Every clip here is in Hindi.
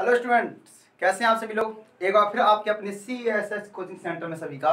हेलो स्टूडेंट्स, कैसे हैं आप सभी लोग। एक बार फिर आपके अपने CSS कोचिंग सेंटर में सभी का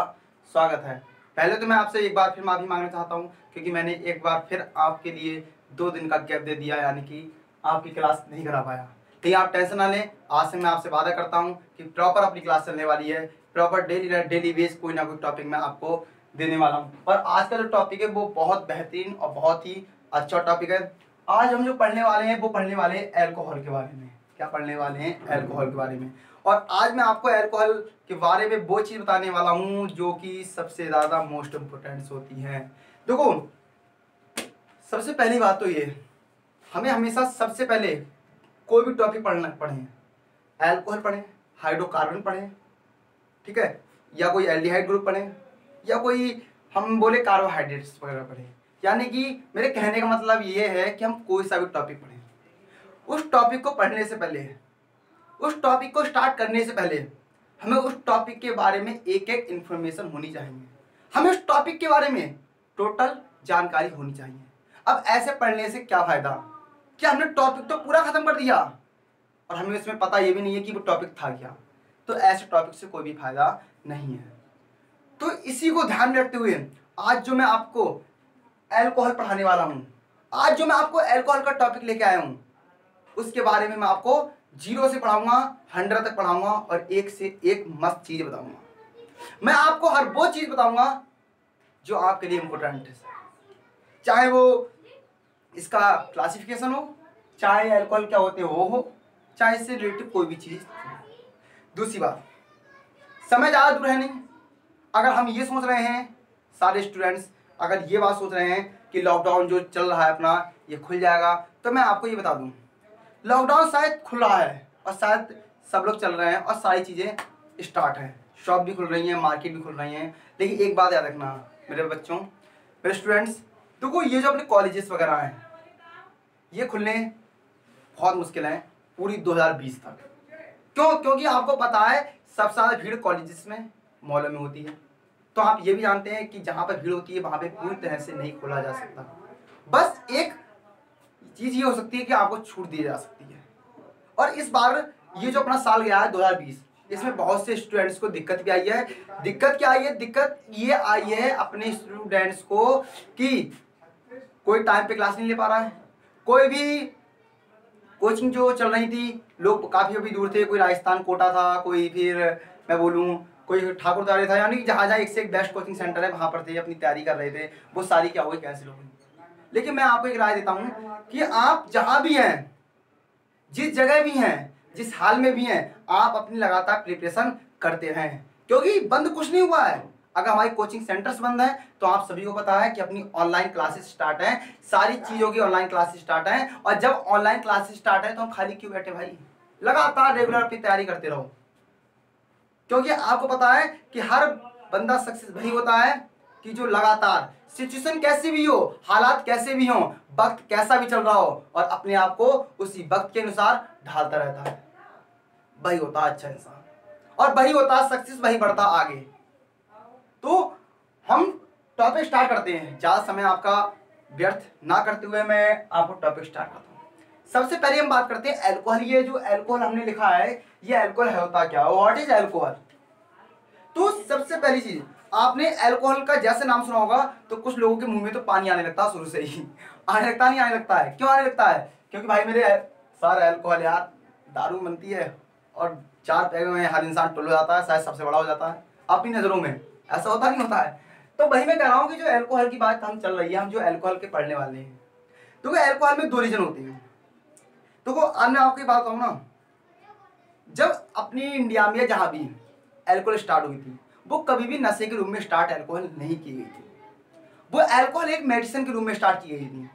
स्वागत है। पहले तो मैं आपसे एक बार फिर माफ़ी मांगना चाहता हूं क्योंकि मैंने एक बार फिर आपके लिए 2 दिन का गैप दे दिया, यानी कि आपकी क्लास नहीं करा पाया। लेकिन आप टेंशन ना लें, आज से मैं आपसे वादा करता हूँ कि प्रॉपर अपनी क्लास चलने वाली है। प्रॉपर डेली बेस कोई ना कोई टॉपिक मैं आपको देने वाला हूँ। और आज का जो टॉपिक है वो बहुत बेहतरीन और बहुत ही अच्छा टॉपिक है। आज हम जो पढ़ने वाले हैं वो पढ़ने वाले हैं एल्कोहल के बारे में। क्या पढ़ने वाले हैं? एल्कोहल के बारे में। और आज मैं आपको एल्कोहल के बारे में वो चीज़ बताने वाला हूँ जो कि सबसे ज़्यादा मोस्ट इम्पोर्टेंट होती है। देखो, सबसे पहली बात तो ये, हमें हमेशा सबसे पहले कोई भी टॉपिक पढ़ें, एल्कोहल पढ़ें, हाइड्रोकार्बन पढ़ें, ठीक है, या कोई एल्डिहाइड ग्रुप पढ़ें, या कोई हम बोले कार्बोहाइड्रेट्स वगैरह पढ़ें। यानी कि मेरे कहने का मतलब ये है कि हम कोई सा भी टॉपिक पढ़ें, उस टॉपिक को पढ़ने से पहले, उस टॉपिक को स्टार्ट करने से पहले हमें उस टॉपिक के बारे में एक एक इन्फॉर्मेशन होनी चाहिए। हमें उस टॉपिक के बारे में टोटल जानकारी होनी चाहिए। अब ऐसे पढ़ने से क्या फायदा? क्या हमने टॉपिक तो पूरा खत्म कर दिया और हमें इसमें पता ये भी नहीं है कि वो टॉपिक था क्या? तो ऐसे टॉपिक से कोई भी फायदा नहीं है। तो इसी को ध्यान में रखते हुए आज जो मैं आपको एल्कोहल पढ़ाने वाला हूँ, आज जो मैं आपको एल्कोहल का टॉपिक लेके आया हूँ, उसके बारे में मैं आपको 0 से पढ़ाऊंगा, 100 तक पढ़ाऊंगा और एक से एक मस्त चीज बताऊंगा। मैं आपको हर वो चीज बताऊंगा जो आपके लिए इंपॉर्टेंट है, चाहे वो इसका क्लासिफिकेशन हो, चाहे अल्कोहल क्या होते हैं वो हो, चाहे इससे रिलेटेड कोई भी चीज। दूसरी बात, समय ज़्यादा दूर है नहीं। अगर हम ये सोच रहे हैं, सारे स्टूडेंट्स अगर ये बात सोच रहे हैं कि लॉकडाउन जो चल रहा है अपना ये खुल जाएगा, तो मैं आपको ये बता दूं, लॉकडाउन शायद खुल रहा है और शायद सब लोग चल रहे हैं और सारी चीज़ें स्टार्ट हैं, शॉप भी खुल रही हैं, मार्केट भी खुल रही हैं। लेकिन एक बात याद रखना मेरे बच्चों, मेरे स्टूडेंट्स, देखो ये जो अपने कॉलेजेस वगैरह हैं ये खुलने बहुत मुश्किल है पूरी 2020 तक। क्यों? क्योंकि आपको पता है सबसे ज़्यादा भीड़ कॉलेजेस में, मॉलों में होती है। तो आप ये भी जानते हैं कि जहाँ पर भीड़ होती है वहाँ पे पूरी तरह से नहीं खोला जा सकता। बस एक चीज़ ये हो सकती है कि आपको छूट दी जा सकती है। और इस बार ये जो अपना साल गया है 2020, इसमें बहुत से स्टूडेंट्स को दिक्कत भी आई है। दिक्कत क्या आई है? दिक्कत ये आई है अपने स्टूडेंट्स को कि कोई टाइम पे क्लास नहीं ले पा रहा है, कोई भी कोचिंग जो चल रही थी, लोग काफ़ी अभी दूर थे, कोई राजस्थान कोटा था, कोई फिर मैं बोलूँ कोई ठाकुरद्वारे था, यानी कि जहाँ जहाँ एक से एक बेस्ट कोचिंग सेंटर है वहाँ पर थे, अपनी तैयारी कर रहे थे, वो सारी क्या हो गई, कैंसिल हो गई। लेकिन मैं आपको एक राय देता हूँ कि आप जहाँ भी हैं, जिस जगह भी हैं, जिस हाल में भी हैं, आप अपनी लगातार प्रिपरेशन करते रहें, क्योंकि बंद कुछ नहीं हुआ है। अगर हमारी कोचिंग सेंटर्स बंद हैं तो आप सभी को पता है कि अपनी ऑनलाइन क्लासेस स्टार्ट हैं, सारी चीज़ों की ऑनलाइन क्लासेस स्टार्ट हैं। और जब ऑनलाइन क्लासेस स्टार्ट है तो हम खाली क्यों बैठे भाई? लगातार रेगुलर अपनी तैयारी करते रहो, क्योंकि आपको पता है कि हर बंदा सक्सेस वही होता है कि जो लगातार, सिचुएशन कैसी भी हो, हालात कैसे भी हो, वक्त कैसा भी चल रहा हो, और अपने आप को उसी वक्त के अनुसार ढालता रहता है, वही होता है अच्छा इंसान और वही होता है सक्सेस, वही बढ़ता आगे। तो हम टॉपिक स्टार्ट करते हैं, ज़्यादा समय आपका व्यर्थ ना करते हुए मैं आपको टॉपिक स्टार्ट करता हूँ। सबसे पहले हम बात करते हैं अल्कोहल। ये जो अल्कोहल हमने लिखा है, ये अल्कोहल है होता क्या? What is alcohol? तो सबसे पहली चीज, आपने अल्कोहल का जैसे नाम सुना होगा तो कुछ लोगों के मुंह में तो पानी आने लगता है शुरू से ही। आने लगता नहीं? आने लगता है। क्यों आने लगता है? क्योंकि भाई मेरे सारा अल्कोहल यार, दारू बनती है और 4 पैग में हर इंसान टुल्ल हो जाता है, शायद सबसे बड़ा हो जाता है अपनी नज़रों में। ऐसा होता नहीं होता है? तो वही मैं कह रहा हूँ कि जो अल्कोहल की बात हम चल रही है, हम जो अल्कोहल के पढ़ने वाले हैं, तो अल्कोहल में 2 रीजन होते हैं। तो आज मैं आपको बात कहूँ ना, जब अपनी इंडिया में जहाँ भी अल्कोहल स्टार्ट हुई थी, वो कभी भी नशे के रूप में स्टार्ट अल्कोहल नहीं की गई थी। वो अल्कोहल एक मेडिसिन के रूप में स्टार्ट की गई थी,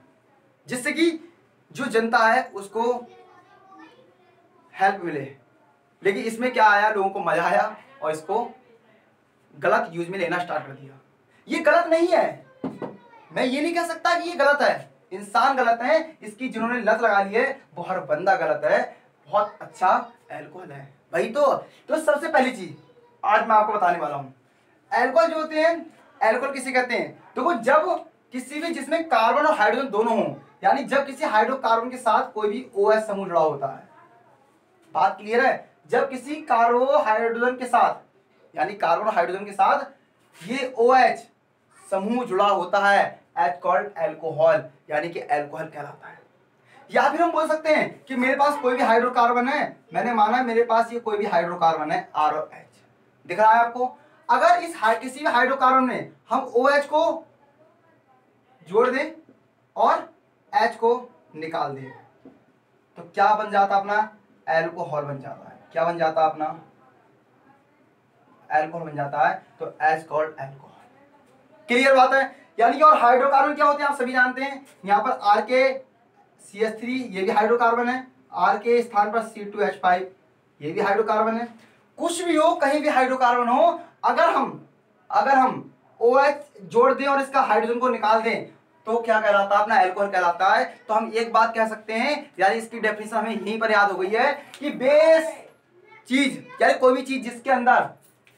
जिससे कि जो जनता है उसको हेल्प मिले। लेकिन इसमें क्या आया, लोगों को मजा आया और इसको गलत यूज में लेना स्टार्ट कर दिया। ये गलत नहीं है, मैं ये नहीं कह सकता कि ये गलत है, इंसान गलत है, इसकी जिन्होंने लत लगा ली है वो हर बंदा गलत है। बहुत अच्छा अल्कोहल है भाई। तो सबसे पहली चीज आज मैं आपको बताने वाला हूँ, अल्कोहल जो होते हैं, अल्कोहल किसे कहते हैं? देखो, जब किसी भी जिसमें कार्बन और हाइड्रोजन दोनों हों, यानी जब किसी हाइड्रोकार्बन के साथ कोई भी OH समूह जुड़ा होता है, बात क्लियर है? जब किसी कार्बोहाइड्रोजन के साथ, यानी कार्बन हाइड्रोजन के साथ ये OH समूह जुड़ा होता है, H कॉल्ड एल्कोहल, यानी कि एल्कोहल कहलाता है। या फिर हम बोल सकते हैं कि मेरे पास कोई भी हाइड्रोकार्बन है, मैंने माना मेरे पास ये कोई भी हाइड्रोकार्बन है ROH, दिख रहा है आपको? अगर इस किसी भी हाइड्रोकार्बन में हम OH को जोड़ दें और H को निकाल दें तो क्या बन जाता अपना? एल्कोहल बन जाता है। क्या बन जाता अपना? एल्कोहल बन जाता है, तो H कॉल्ड एल्कोहल। क्लियर बात है? यानी कि और हाइड्रोकार्बन क्या होते हैं आप सभी जानते हैं। यहाँ पर RK-CH3 ये भी हाइड्रोकार्बन है, R के स्थान पर C2H5 ये भी हाइड्रोकार्बन है। कुछ भी हो, कहीं भी हाइड्रोकार्बन हो, अगर हम OH जोड़ दें और इसका हाइड्रोजन को निकाल दें तो क्या कहलाता है? अपना एल्कोहल कहलाता है। तो हम एक बात कह सकते हैं, यानी इसकी डेफिनेशन हमें यहीं पर याद हो गई है कि बेस चीज, यानी कोई भी चीज जिसके अंदर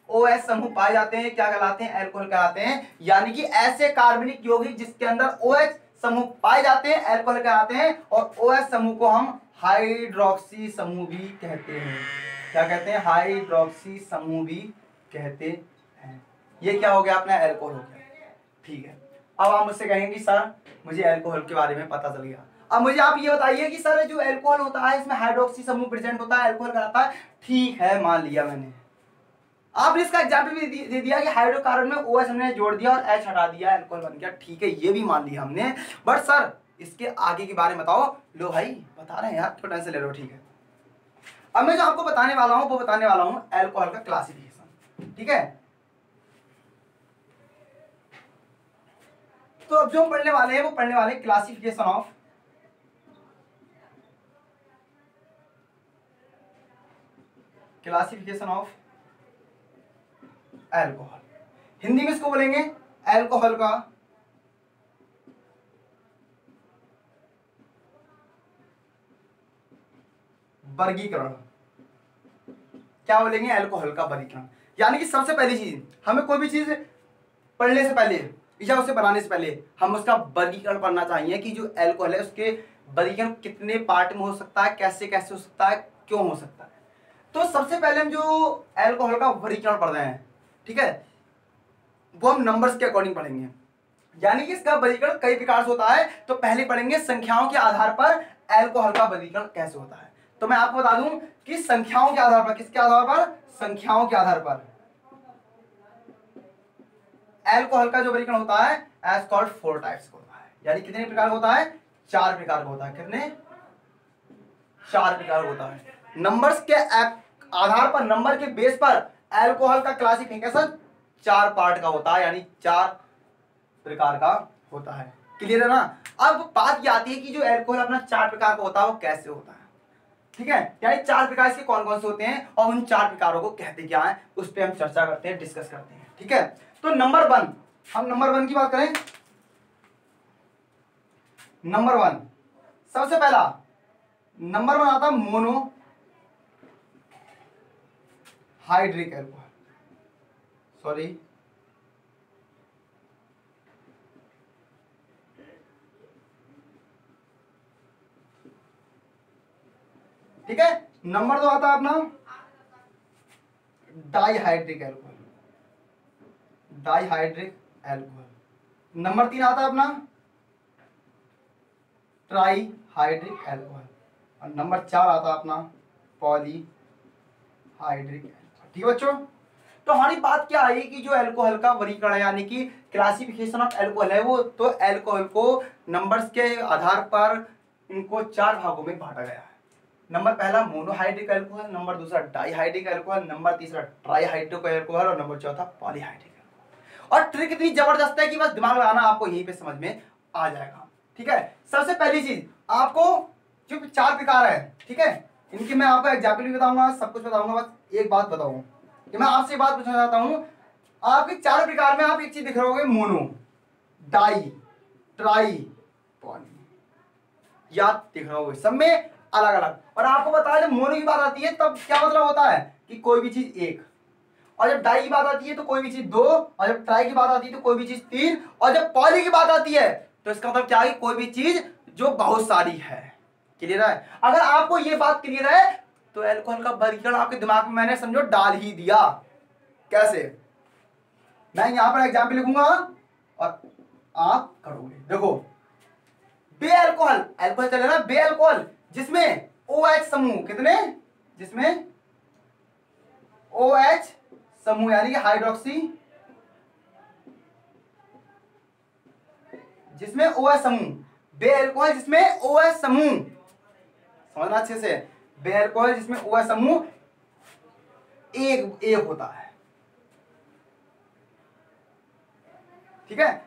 OH समूह पाए जाते हैं क्या कहलाते हैं? एल्कोहल कहलाते हैं। यानी कि ऐसे कार्बनिक यौगिक जिसके अंदर OH समूह पाए जाते हैं एल्कोहल कहलाते हैं, और OH समूह को हम हाइड्रोक्सी समूह भी कहते हैं। क्या कहते हैं? हाइड्रोक्सी समूह भी कहते हैं। ये क्या हो गया? अपना एल्कोहल हो गया। ठीक है, अब आप मुझसे कहेंगे कि सर मुझे एल्कोहल के बारे में पता चल गया, अब मुझे आप ये बताइए कि सर जो एल्कोहल होता है इसमें हाइड्रोक्सी समूह प्रेजेंट होता है, एल्कोहल कहलाता है। ठीक है, मान लिया मैंने। आपने इसका एग्जाम्पल भी दे दिया कि हाइड्रोकार्बन में OH हमने जोड़ दिया और H हटा दिया, एल्कोहल बन गया। ठीक है, ये भी मान लिया हमने, बट सर इसके आगे के बारे में बताओ। लो भाई बता रहे हैं यार, क्यों टेंशन ले रहे हो? ठीक है, अब मैं जो आपको बताने वाला हूं वो बताने वाला हूं एल्कोहल का क्लासिफिकेशन। ठीक है, तो अब जो हम पढ़ने वाले हैं वो पढ़ने वाले क्लासिफिकेशन ऑफ एल्कोहल। हिंदी में इसको बोलेंगे एल्कोहल का वर्गीकरण। क्या बोलेंगे? एल्कोहल का वर्गीकरण। यानी कि सबसे पहली चीज, हमें कोई भी चीज पढ़ने से पहले या उसे बनाने से पहले हम उसका वर्गीकरण पढ़ना चाहिए कि जो एल्कोहल है उसके वर्गीकरण कितने पार्ट में हो सकता है, कैसे कैसे हो सकता है, क्यों हो सकता है। तो सबसे पहले हम जो एल्कोहल का वर्गीकरण पढ़ रहे हैं, ठीक है, वो हम नंबर्स के अकॉर्डिंग पढ़ेंगे। यानी कि इसका वर्गीकरण कई प्रकार से होता है। तो पहले पढ़ेंगे संख्याओं के आधार पर एल्कोहल का वर्गीकरण कैसे होता है। तो मैं आपको बता दूं कि संख्याओं के आधार पर, किसके आधार पर? संख्याओं के आधार पर एल्कोहल का जो वर्गीकरण होता है एज कॉल्ड 4 टाइप्स का होता है। यानी कितने प्रकार का होता है? 4 प्रकार का होता है। कितने? 4 प्रकार का होता है। नंबर्स के आधार पर, नंबर के बेस पर एल्कोहल का क्लासिफिकेशन 4 पार्ट का होता है, यानी 4 प्रकार का होता है। क्लियर है ना? अब बात ये आती है कि जो एल्कोहल अपना 4 प्रकार का होता है वो कैसे होता है। ठीक है, यानी 4 प्रकार इसके कौन कौन से होते हैं और उन 4 प्रकारों को कहते क्या है, उस पर हम चर्चा करते हैं, डिस्कस करते हैं। ठीक है, तो नंबर 1, हम नंबर 1 की बात करें। नंबर 1, सबसे पहला नंबर 1 आता है मोनो हाइड्रिक एल्कोहल। सॉरी, ठीक है। नंबर 2 आता है अपना dihydric alcohol, dihydric alcohol. Number 3 आता है अपना ट्राईहाइड्रिक एल्कोहल, और नंबर 4 आता है अपना पॉलीहाइड्रिक एल्कोहल। ठीक है बच्चों, तो हमारी बात क्या आई कि जो एल्कोहल का वर्गीकरण है यानी कि क्लासिफिकेशन ऑफ एल्कोहल है, वो तो एल्कोहल को नंबर्स के आधार पर इनको 4 भागों में बांटा गया है। नंबर पहला मोनोहाइड्रिक एल्कोहल, नंबर दूसरा डाइहाइड्रिक एल्कोहल, नंबर तीसरा ट्राईहाइड्रिक एल्कोहल और नंबर चौथा पॉलीहाइड्रिक एल्कोहल। और ट्रिक इतनी जबरदस्त है कि बस दिमाग लगाना, आपको यहीं पे समझ में आ जाएगा। ठीक है, सबसे पहली चीज आपको जो 4 प्रकार है, ठीक है, इनकी मैं आपको एग्जाम्पल भी बताऊंगा, सब कुछ बताऊंगा। बस एक बात बताऊं कि मैं आपसे बात पूछना चाहता हूं, आपके 4 प्रकार में आप एक चीज दिख रहे होगे, मोनो, डाई, ट्राई, पॉली, याद दिख रहा होगा, सब में अलग अलग। और आपको बताया जब मोनो की बात आती है तब क्या मतलब होता है कि कोई भी चीज 1, और जब डाई की बात आती है तो कोई भी चीज 2, और जब ट्राई की बात आती है तो कोई भी चीज 3, और जब पॉली की बात आती है तो इसका मतलब क्या है, कोई भी चीज जो बहुत सारी है। क्लियर है? अगर आपको ये बात क्लियर है तो अल्कोहल का वर्गीकरण आपके दिमाग में मैंने समझो डाल ही दिया। कैसे? मैं यहां पर एग्जाम्पल लिखूंगा और आप करोगे। देखो, बे अल्कोहल, अल्कोहल चले ना, बे अल्कोहल जिसमें OH समूह कितने, जिसमें OH समूह यानी कि हाइड्रोक्सी, जिसमें OH समूह, बे अल्कोहल जिसमें OH समूह, समझना अच्छे से, बे अल्कोहल जिसमें OH समूह एक होता है। ठीक है,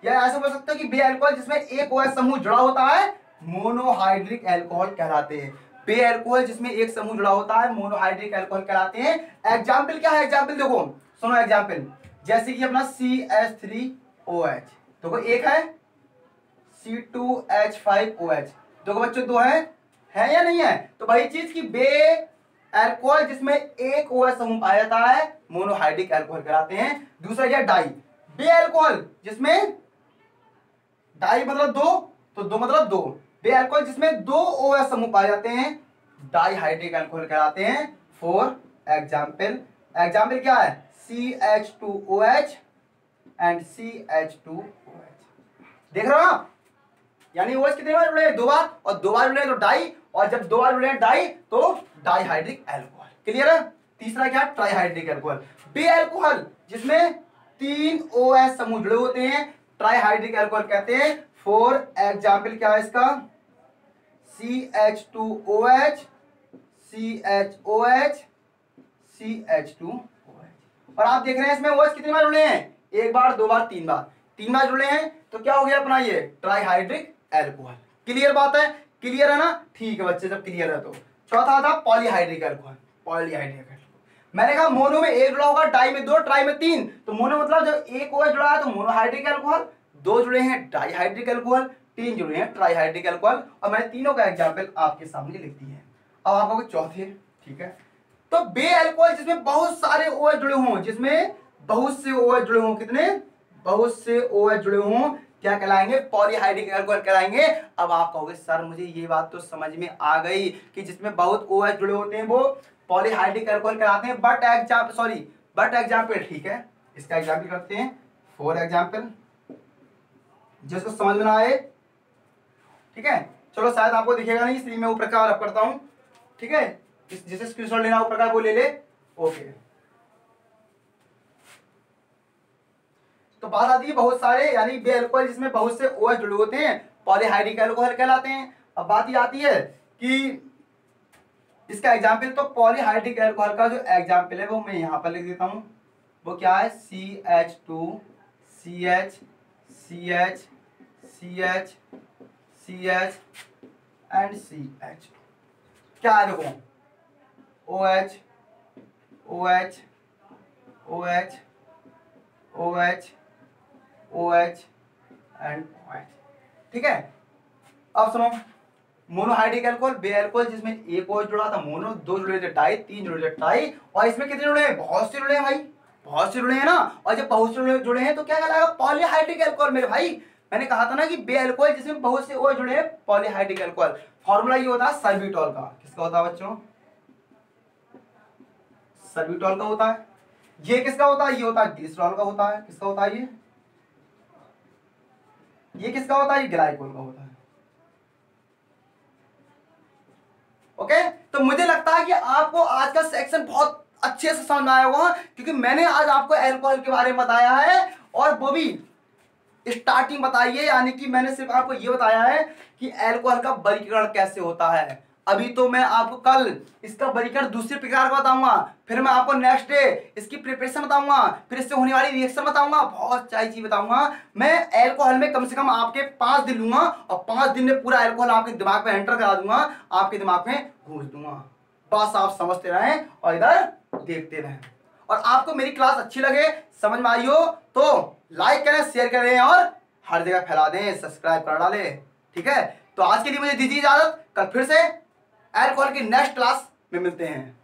या ऐसे बोल सकते हो कि बे अल्कोहल जिसमें एक OH समूह जुड़ा होता है मोनोहाइड्रिक अल्कोहल कहलाते हैं। बे अल्कोहल जिसमें एक समूह जुड़ा होता है मोनोहाइड्रिक अल्कोहल कहलाते हैं। एग्जाम्पल क्या है? एग्जाम्पल देखो, सुनो एग्जाम्पल, जैसे कि अपना CH3OH, देखो एक है, C2H5OH, देखो बच्चों दो है या नहीं है? तो वही चीज की बे अल्कोहल जिसमें एक OH समूह पाया जाता है मोनोहाइड्रिक अल्कोहल कहलाते हैं। दूसरा क्या? डाई, बे अल्कोहल जिसमें डाई मतलब दो, तो दो मतलब दो, बे अल्कोहल जिसमें दो OH समूह पाए जाते हैं डाइहाइड्रिक अल्कोहल कहलाते हैं। फॉर एग्जाम्पल, एग्जाम्पल क्या है? CH2OH and CH2OH। देख रहे हो आप? यानी OH कितने बार जुड़े? दो बार, और दो बार जुड़े तो डाई, और जब दो बार जुड़े डाई तो डाइहाइड्रिक अल्कोहल। क्लियर है? तीसरा क्या? ट्राइहाइड्रिक अल्कोहल, बे अल्कोहल जिसमें तीन OH समूह जुड़े होते हैं ट्राइहाइड्रिक अल्कोहल कहते हैं। फॉर एग्जाम्पल क्या है इसका? CH2OH, CHOH, CH2OH। और आप देख रहे हैं इसमें OH कितनी बार जुड़े हैं? एक बार, दो बार, तीन बार, तीन बार जुड़े हैं, तो क्या हो गया अपना ये ट्राइहाइड्रिक अल्कोहल। क्लियर बात है? क्लियर है ना? ठीक है बच्चे, जब क्लियर है तो चौथा था पॉलीहाइड्रिक अल्कोहल। पॉलीहाइड्रिक अल्कोहल मैंने कहा मोनो में एक जुड़ा होगा, डाई में दो, ट्राई में तीन, तो मोनो मतलब जब एक OH जुड़ा है तो मोनोहाइड्रिक अल्कोहल, दो जुड़े हैं डाइहाइड्रिक अल्कोहल, तीन जुड़े हैं ट्राइहाइड्रिक अल्कोहल, और मैंने तीनों का एग्जाम्पल आपके सामने लिख दिए हैं। अब आपको चौथे, ठीक है, तो बे अल्कोहल जिसमें बहुत सारे OH जुड़े हों, जिसमें बहुत से OH जुड़े हों, कितने? बहुत से OH जुड़े हों, क्या कहलाएंगे? पॉलीहाइड्रिक अल्कोहल कहलाएंगे। अब आप कहोगे सर मुझे ये बात तो समझ में आ गई कि जिसमें बहुत OH जुड़े होते हैं वो पॉलीहाइड्रिक अल्कोहल कहलाते हैं, बट एग्जाम्पल, ठीक है, इसका एग्जाम्पल करते हैं। फॉर एग्जाम्पल, जिसको समझ में ना आए, ठीक है, चलो शायद आपको दिखेगा नहीं इसलिए मैं वो प्रकार अब करता हूं, ठीक है, जिसे स्क्रीनशॉट लेना वो प्रकार वो ले ले। ओके, तो बात आती है बहुत सारे यानी बे अल्कोहल जिसमें बहुत से OH जुड़े होते हैं पॉलीहाइड्रिक अल्कोहल कहलाते हैं। अब बात ये आती है कि इसका एग्जाम्पल, तो पॉलीहाइड्रिक अल्कोहल का जो एग्जाम्पल है वो मैं यहां पर लिख देता हूं। वो क्या है? CH2CH CH CH CH and CH। क्या है? देखो OH OH OH OH OH and OH। ठीक है, अब सुनो, मोनोहाइड्रिक अल्कोहल, बे अल्कोहल जिसमें एक OH जुड़ा था मोनो, दो जुड़े थे डाई, तीन जुड़े थे ट्राई, और इसमें कितने जुड़े हैं? बहुत से जुड़े हैं भाई, बहुत से जुड़े हैं ना। और जब बहुत से जुड़े हैं तो क्या कहलाएगा? पॉलीहाइड्रिक अल्कोहल मेरे भाई। मैंने कहा था ना कि बे अल्कोहल जिसमें बहुत से OH जुड़े हैं पॉलीहाइड्रिक अल्कोहल। फॉर्मूला ये होता है सर्बिटॉल का। किसका होता है बच्चों? सर्बिटॉल का होता है। ये किसका होता है? ये होता है ग्लिसरॉल का होता है। किसका होता है? ये किसका होता है? ये ग्लाइकोल का होता है। ओके, तो मुझे लगता है कि आपको आज का सेक्शन बहुत अच्छे से समझ में आया होगा, क्योंकि मैंने आज आपको अल्कोहल के बारे में बताया है, और वो भी स्टार्टिंग बताई है, यानी कि मैंने सिर्फ आपको ये बताया है कि अल्कोहल का वर्गीकरण कैसे होता है। अभी तो मैं आपको कल इसका वर्गीकरण दूसरे प्रकार का बताऊंगा, फिर मैं आपको नेक्स्ट डे इसकी प्रिपरेशन बताऊंगा, फिर इससे होने वाली रिएक्शन बताऊंगा, बहुत सारी चीज बताऊंगा। मैं अल्कोहल में कम से कम आपके 5 दिन लूंगा, और 5 दिन में पूरा अल्कोहल आपके दिमाग में एंटर करा दूंगा, आपके दिमाग में घुस दूंगा। बस आप समझते रहें और इधर देखते रहें। और आपको मेरी क्लास अच्छी लगे, समझ में आई हो तो लाइक करें, शेयर करें और हर जगह फैला दें, सब्सक्राइब कर डालें। ठीक है, तो आज के लिए मुझे दीजिए इजाजत, कल फिर से अल्कोहल की नेक्स्ट क्लास में मिलते हैं।